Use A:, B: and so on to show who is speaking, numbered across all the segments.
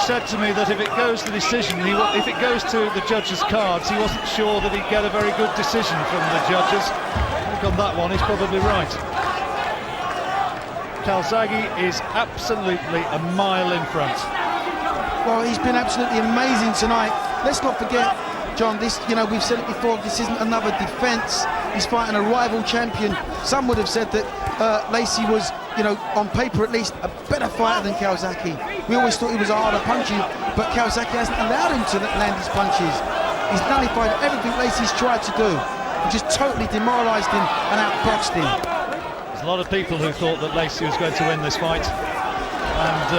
A: said to me that if it goes to decision, if it goes to the judges' cards, he wasn't sure that he'd get a very good decision from the judges. I think on that one, he's probably right. Calzaghe is absolutely a mile in front.
B: Well, he's been absolutely amazing tonight. Let's not forget, John, this, you know, we've said it before, this isn't another defence. He's fighting a rival champion. Some would have said that Lacy was, you know, on paper at least, a better fighter than Calzaghe. We always thought he was a harder puncher, but Calzaghe hasn't allowed him to land his punches. He's nullified everything Lacy's tried to do and just totally demoralised him and outboxed him.
A: There's a lot of people who thought that Lacy was going to win this fight. And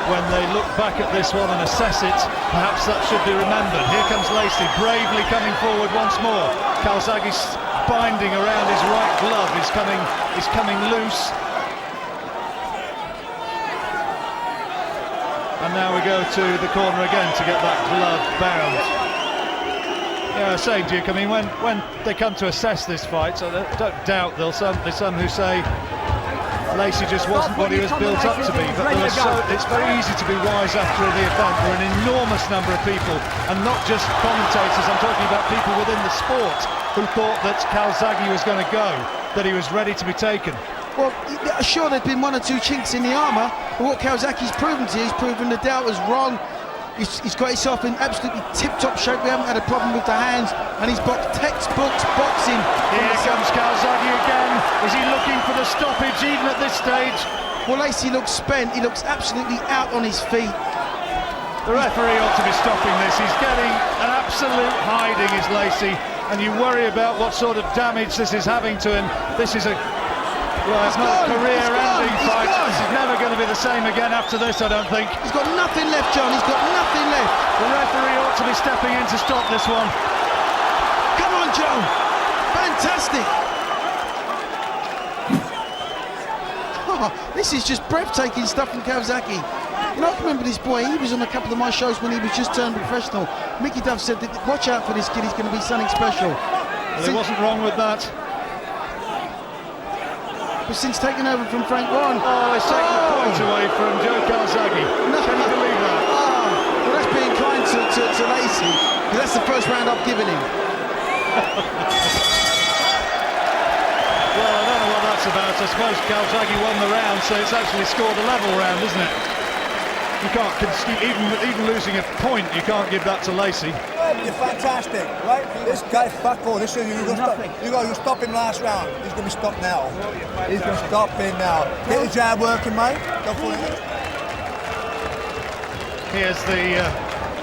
A: when they look back at this one and assess it, perhaps that should be remembered. Here comes Lacy, bravely coming forward once more. Calzaghe's binding around his right glove is coming loose. And now we go to the corner again to get that glove bound. Yeah, same Duke. I mean, when they come to assess this fight, so I don't doubt there's some who say Lacy just wasn't what he was built up to be, but it's very easy to be wise after the event. There are an enormous number of people, and not just commentators, I'm talking about people within the sport, who thought that Calzaghe was going to go, that he was ready to be taken.
B: Well, sure, there'd been one or two chinks in the armour, but what Calzaghe's proven to you, he's proven the doubt was wrong. He's got himself in absolutely tip-top shape. We haven't had a problem with the hands, and he's boxed textbooks boxing.
A: Here comes Calzaghe again. Is he looking for the stoppage even at this stage?
B: Well, Lacy looks spent. He looks absolutely out on his feet.
A: The referee ought to be stopping this. He's getting an absolute hiding, is Lacy, and you worry about what sort of damage this is having to him. This is a career-ending fight. This is never going to be the same again after this, I don't think.
B: He's got nothing left, John. He's got nothing left.
A: The referee ought to be stepping in to stop this one.
B: Come on, Joe. Fantastic. Oh, this is just breathtaking stuff from Calzaghe. You know, I can remember this boy. He was on a couple of my shows when he was just turned professional. Mickey Duff said that, watch out for this kid. He's going to be something special.
A: Well, he wasn't wrong with that.
B: Since taking over from Frank Warren.
A: Oh, it's taken the point away from Joe Calzaghe.
B: No.
A: Can you believe that?
B: Oh, well, that's being kind to Lacy, because that's the first round I've given him.
A: Well, I don't know what that's about. I suppose Calzaghe won the round, so it's actually scored a level round, isn't it? You can't, even losing a point, you can't give that to Lacy.
C: You're fantastic, right? This guy, fuck all. This is you stop him last round. He's going to be stopped now. He's going to stop him now. Get the jab working, mate. Go for it.
A: Here's the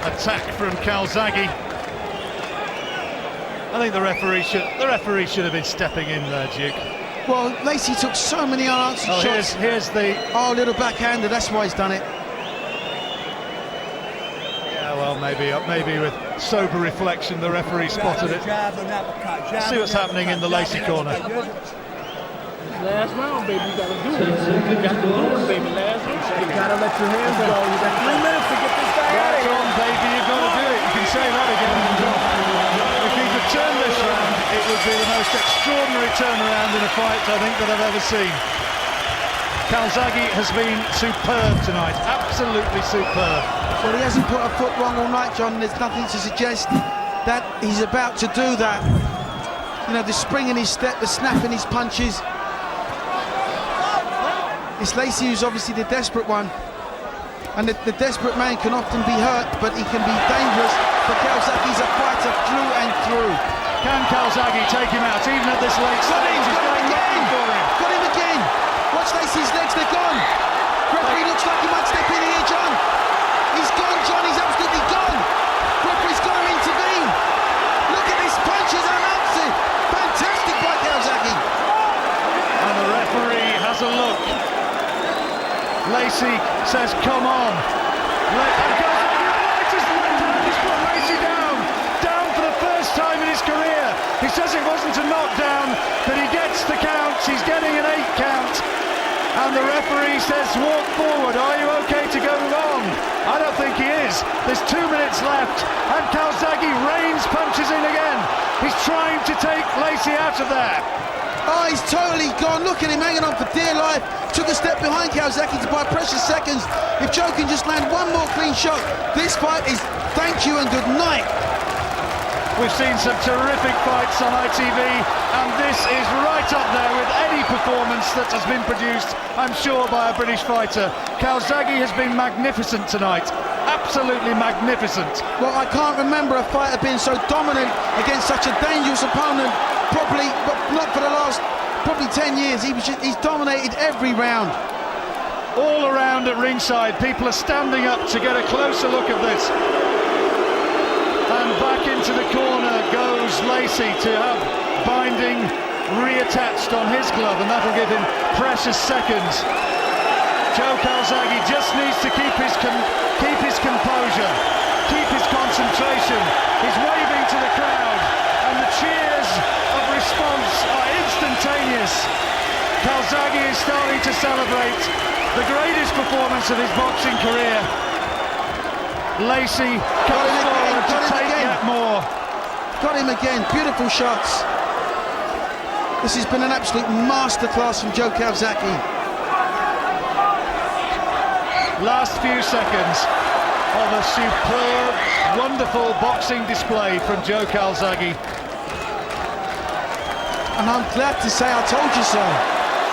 A: attack from Calzaghe. I think the referee should have been stepping in there, Duke.
B: Well, Lacy took so many unanswered shots.
A: Here's the
B: little backhander. That's why he's done it.
A: Well, maybe with sober reflection, the referee spotted it. See what's happening in the Lacy corner.
D: Last round, baby, you gotta do it. You gotta do it, baby. Last round. You gotta let your hands go. You got 3 minutes to get this guy out of here.
A: Right on, baby, you've got to do it. You can say that again. If he could turn this round, it would be the most extraordinary turnaround in a fight I think that I've ever seen. Calzaghe has been superb tonight, absolutely superb.
B: Well, he hasn't put a foot wrong all night, John. There's nothing to suggest that he's about to do that. You know, the spring in his step, the snap in his punches. It's Lacy who's obviously the desperate one. And the desperate man can often be hurt, but he can be dangerous. But Calzaghe's a fighter through and through.
A: Can Calzaghe take him out, even at this late stage? He's going again for him.
B: Got him again. Watch Lacy's legs, they're gone. Referee looks like he might step in here, John. He's gone, John, he's absolutely gone. Referee's got to intervene. Look at his punches, unanswered. Fantastic by Calzaghe.
A: And the referee has a look. Lacy says, come on. He's put Lacy down for the first time in his career. He says it wasn't a knockdown, but he gets the count. He's getting an 8 count. And the referee says, walk forward. Are you okay to go on? I don't think he is. There's 2 minutes left, and Calzaghe rains punches in again. He's trying to take Lacy out of there.
B: Oh, he's totally gone. Look at him hanging on for dear life. Took a step behind Calzaghe to buy precious seconds. If Joe can just land one more clean shot, this fight is thank you and good night.
A: We've seen some terrific fights on ITV, and this is right up there with any performance that has been produced, I'm sure, by a British fighter. Calzaghe has been magnificent tonight. Absolutely magnificent.
B: Well, I can't remember a fighter being so dominant against such a dangerous opponent, probably, but not for the last probably 10 years. He's dominated every round.
A: All around at ringside, people are standing up to get a closer look at this. And back into the corner goes Lacy to have binding reattached on his glove, and that'll give him precious seconds. Joe Calzaghe just needs to keep his composure, keep his concentration. He's waving to the crowd, and the cheers of response are instantaneous. Calzaghe is starting to celebrate the greatest performance of his boxing career. Lacy comes forward to take yet more.
B: Got him again, beautiful shots. This has been an absolute masterclass from Joe Calzaghe.
A: Last few seconds of a superb, wonderful boxing display from Joe Calzaghe.
B: And I'm glad to say I told you so.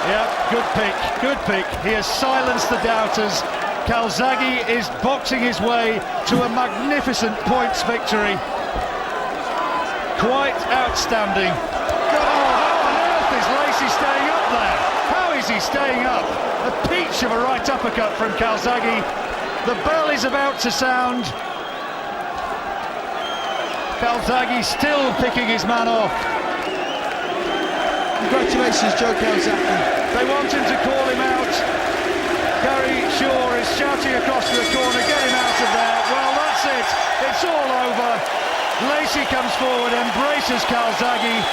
A: Yeah, good pick, good pick. He has silenced the doubters. Calzaghe is boxing his way to a magnificent points victory. Quite outstanding. Oh, how on earth is Lacy staying up there? How is he staying up? A peach of a right uppercut from Calzaghe. The bell is about to sound. Calzaghe still picking his man off.
B: Congratulations, Joe Calzaghe.
A: They want him to call him out. Gary Shaw is shouting across to the corner, get him out of there. Well, that's it. It's all over. Lacy comes forward, embraces Calzaghe,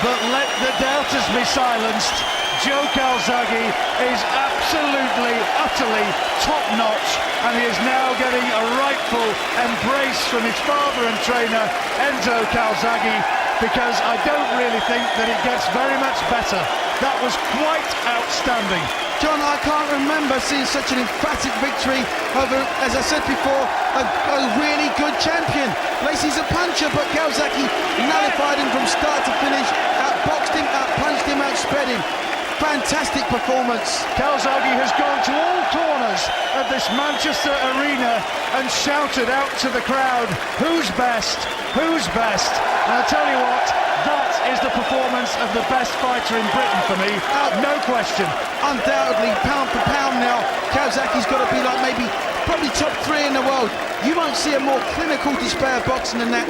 A: but let the doubters be silenced. Joe Calzaghe is absolutely, utterly top-notch, and he is now getting a rightful embrace from his father and trainer, Enzo Calzaghe, because I don't really think that it gets very much better. That was quite outstanding.
B: John, I can't remember seeing such an emphatic victory over, as I said before, a really good champion. Lacy's a puncher, but Calzaghe nullified him from start to finish, outboxed him, outpunched him, outsped him. Fantastic performance.
A: Calzaghe has gone to all corners of this Manchester arena and shouted out to the crowd, who's best, who's best? And I tell you what, that is the performance of the best fighter in Britain for me, no question.
B: Undoubtedly, pound for pound now, Calzaghe's got to be like probably top 3 in the world. You won't see a more clinical display of boxing than that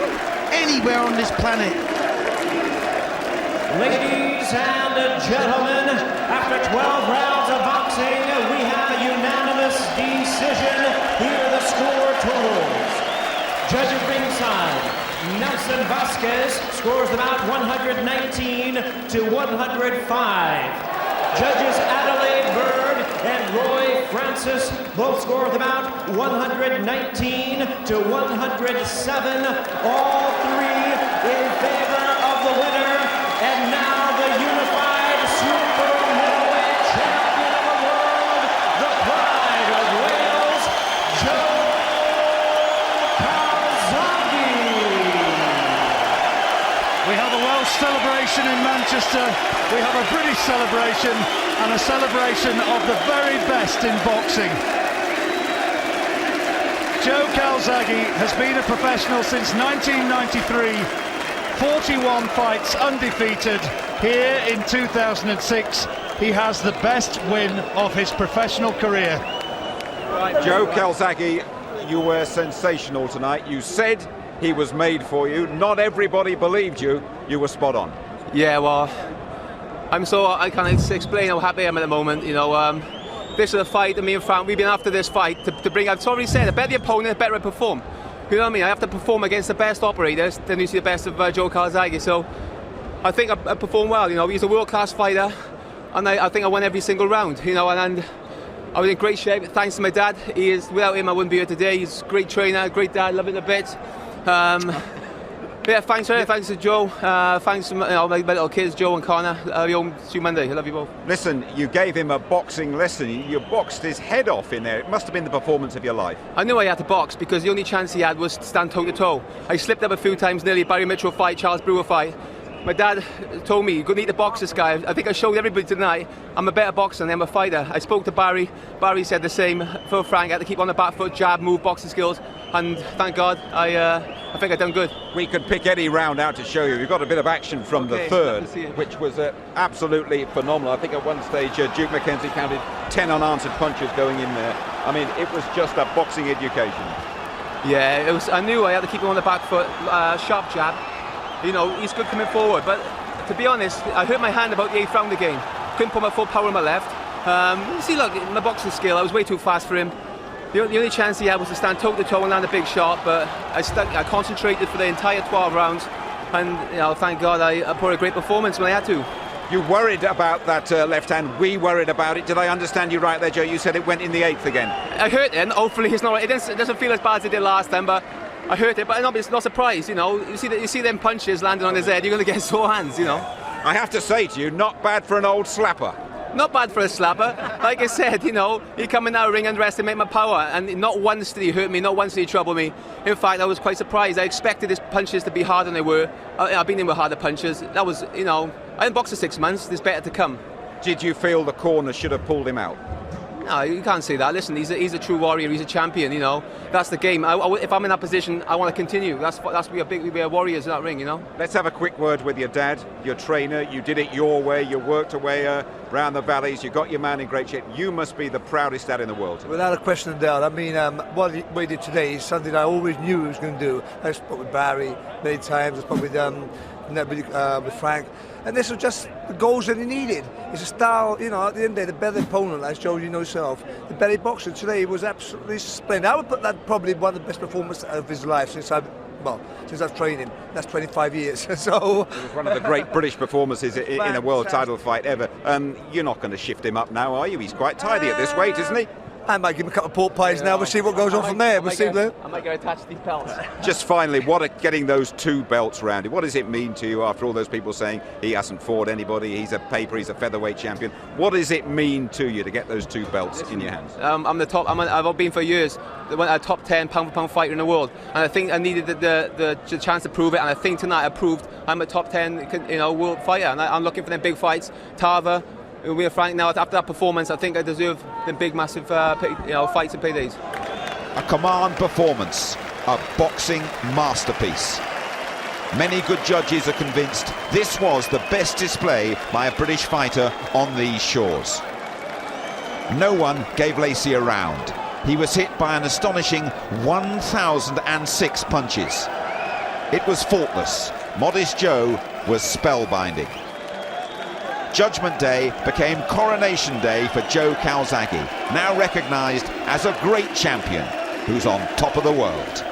B: anywhere on this planet.
E: Ladies and gentlemen, after 12 rounds of boxing, we have a unanimous decision. Here are the score totals. Judges ringside, Nelson Vasquez scores the bout 119 to 105. Judges Adelaide Bird and Roy Francis both score the bout 119 to 107. All three in favor of the winner. And now the unified super middleweight champion of the world, the pride of Wales, Joe Calzaghe.
A: We have a Welsh celebration in Manchester, we have a British celebration, and a celebration of the very best in boxing. Joe Calzaghe has been a professional since 1993. 41 fights undefeated. Here in 2006, he has the best win of his professional career.
F: Joe Calzaghe, you were sensational tonight. You said he was made for you. Not everybody believed you. You were spot on.
G: Yeah, well, I can't explain how happy I am at the moment. You know, this is a fight that me and Frank, we've been after this fight to bring. I've already said, the better the opponent, the better I perform. You know what I mean? I have to perform against the best operators, then you see the best of Joe Calzaghe. So I think I performed well. You know, he's a world-class fighter, and I think I won every single round. You know, and I was in great shape. Thanks to my dad. Without him, I wouldn't be here today. He's a great trainer, great dad, love it a bit. Yeah, thanks to Joe, thanks to my little kids, Joe and Connor. I'll be home see you Monday. I love you both.
F: Listen, you gave him a boxing lesson. You boxed his head off in there. It must have been the performance of your life.
G: I knew I had to box because the only chance he had was to stand toe to toe. I slipped up a few times, nearly Barry Mitchell fight, Charles Brewer fight. My dad told me, you're going to need to box this guy. I think I showed everybody tonight I'm a better boxer than I'm a fighter. I spoke to Barry. Barry said the same. For Frank, I had to keep on the back foot, jab, move, boxing skills. And thank God, I think I've done good.
F: We could pick any round out to show you. We've got a bit of action from the third, which was absolutely phenomenal. I think at one stage Duke McKenzie counted 10 unanswered punches going in there. I mean, it was just a boxing education.
G: Yeah, it was. I knew I had to keep him on the back foot, sharp jab. You know, he's good coming forward, but to be honest, I hurt my hand about the 8th round again. Couldn't put my full power in my left. You see, look, my boxing skill, I was way too fast for him. The only chance he had was to stand toe to toe and land a big shot, but I concentrated for the entire 12 rounds, and you know, thank God I put a great performance when I had to.
F: You worried about that left hand. We worried about it. Did I understand you right there, Joe? You said it went in the 8th again.
G: I hurt it. Hopefully, it doesn't feel as bad as it did last time, but I hurt it. But it's not surprised. You know, you see them punches landing on his head. You're going to get sore hands. You know.
F: I have to say to you, not bad for an old slapper.
G: Not bad for a slapper. Like I said, you know, he come in that ring, underestimate my power, and not once did he hurt me, not once did he trouble me. In fact, I was quite surprised. I expected his punches to be harder than they were. I've been in with harder punches. That was, you know, I didn't box for 6 months. There's better to come.
F: Did you feel the corner should have pulled him out?
G: No, you can't say that. Listen, he's a true warrior. He's a champion. You know, that's the game. If I'm in that position, I want to continue. That's we are warriors in that ring. You know.
F: Let's have a quick word with your dad, your trainer. You did it your way. You worked away around the valleys. You got your man in great shape. You must be the proudest dad in the world.
C: Without a question of doubt. I mean, what we did today is something I always knew he was going to do. I spoke with Barry many times. I spoke with Frank. And this was just the goals that he needed. It's a style, you know, at the end of the day, the better opponent, as Joe, you know yourself, the better boxer today was absolutely splendid. I would put that probably one of the best performances of his life since I've trained him. That's 25 years. So
F: it was one of the great British performances in a world title fight ever. You're not going to shift him up now, are you? He's quite tidy at this weight, isn't he?
C: I might give him a couple of pork pies now. We'll see what goes on from there.
G: I might go attach these belts.
F: Just finally, getting those 2 belts round it? What does it mean to you after all those people saying he hasn't fought anybody, he's a featherweight champion? What does it mean to you to get those 2 belts in your hands? I'm the top. I've been for years a top 10 pound-for-pound fighter in the world, and I think I needed the chance to prove it. And I think tonight I proved I'm a top 10, you know, world fighter, and I'm looking for them big fights. Tarver. We're Frank now. After that performance, I think I deserve the big, massive, fights and paydays.
H: A command performance, a boxing masterpiece. Many good judges are convinced this was the best display by a British fighter on these shores. No one gave Lacy a round. He was hit by an astonishing 1,006 punches. It was faultless. Modest Joe was spellbinding. Judgment Day became Coronation Day for Joe Calzaghe, now recognised as a great champion who's on top of the world.